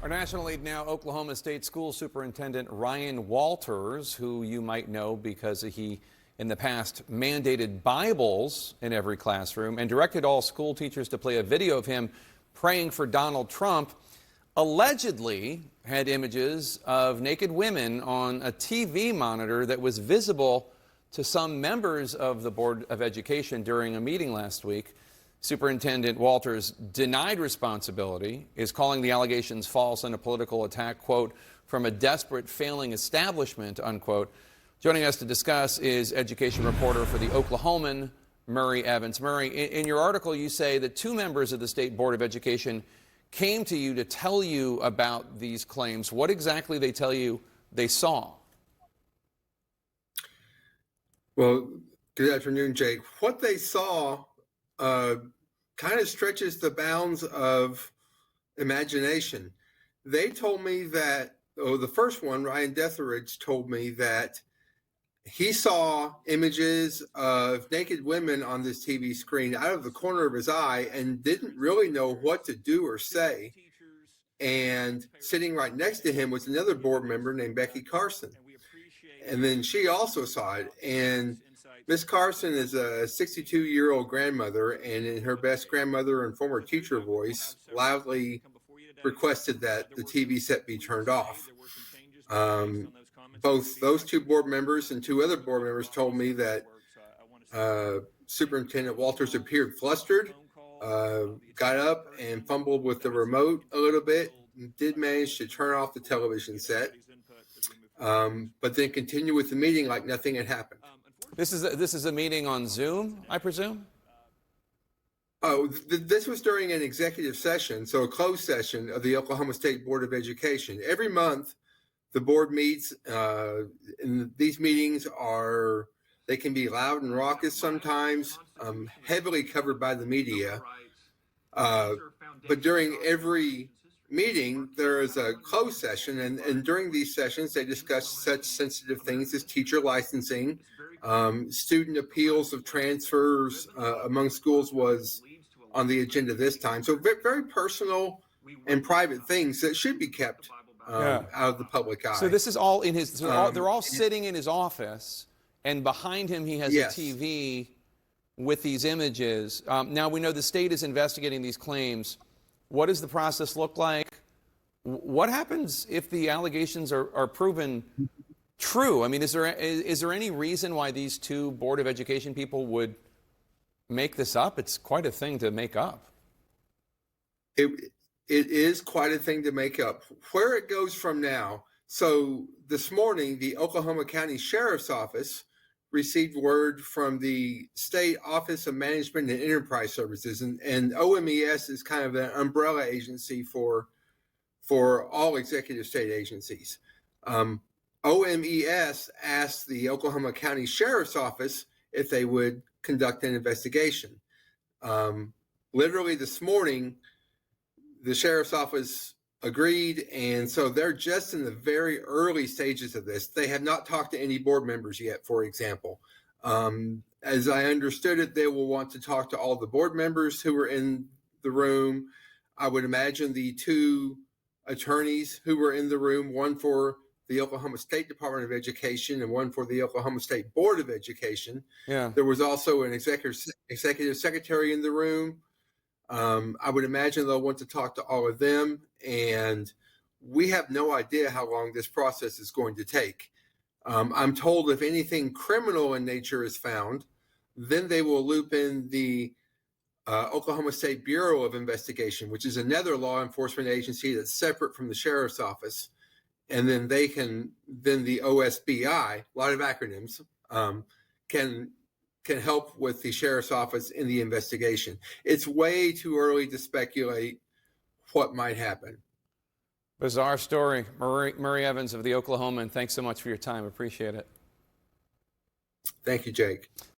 Our national lead now, Oklahoma State School Superintendent Ryan Walters, who you might know because he, in the past, mandated Bibles in every classroom and directed all school teachers to play a video of him praying for Donald Trump, allegedly had images of naked women on a TV monitor that was visible to some members of the Board of Education during a meeting last week. Superintendent Walters denied responsibility, is calling the allegations false and a political attack, quote, from a desperate failing establishment, unquote. Joining us to discuss is education reporter for the Oklahoman, Murray Evans. Murray, in your article, you say that two members of the State Board of Education came to you to tell you about these claims. What exactly they tell you they saw? Well, good afternoon, Jake. What they saw kind of stretches the bounds of imagination. They told me that, the first one, Ryan Detheridge, told me that he saw images of naked women on this TV screen out of the corner of his eye and didn't really know what to do or say. And sitting right next to him was another board member named Becky Carson. And then she also saw it. And Miss Carson is a 62-year-old grandmother, and in her best grandmother and former teacher voice, loudly requested that the TV set be turned off. Both those two board members and two other board members told me that Superintendent Walters appeared flustered, got up and fumbled with the remote a little bit, did manage to turn off the television set, but then continued with the meeting like nothing had happened. This is a meeting on Zoom, I presume? Oh, this was during an executive session, so a closed session of the Oklahoma State Board of Education. Every month, the board meets, and these meetings they can be loud and raucous sometimes, heavily covered by the media. But during every meeting, there is a closed session, and during these sessions, they discuss such sensitive things as teacher licensing. Student appeals of transfers among schools was on the agenda this time. So very personal and private things that should be kept out of the public eye. So this is all in his, they're all sitting in his office, and behind him he has yes. a TV with these images. Now we know the state is investigating these claims. What does the process look like? What happens if the allegations are proven true? I mean, is there any reason why these two Board of Education people would make this up? It's quite a thing to make up. It is quite a thing to make up. Where it goes from now. So this morning, the Oklahoma County Sheriff's Office received word from the State Office of Management and Enterprise Services, and OMES is kind of an umbrella agency for all executive state agencies. OMES asked the Oklahoma County Sheriff's Office if they would conduct an investigation. Literally this morning, the Sheriff's Office agreed, and so they're just in the very early stages of this. They have not talked to any board members yet, for example. As I understood it, they will want to talk to all the board members who were in the room. I would imagine the two attorneys who were in the room, one for the Oklahoma State Department of Education and one for the Oklahoma State Board of Education. Yeah. There was also an executive secretary in the room. I would imagine they'll want to talk to all of them, and we have no idea how long this process is going to take. I'm told if anything criminal in nature is found, then they will loop in the Oklahoma State Bureau of Investigation, which is another law enforcement agency that's separate from the Sheriff's Office. And then the OSBI, a lot of acronyms, can help with the Sheriff's Office in the investigation. It's way too early to speculate what might happen. Bizarre story. Murray Evans of the Oklahoman, thanks so much for your time. Appreciate it. Thank you, Jake.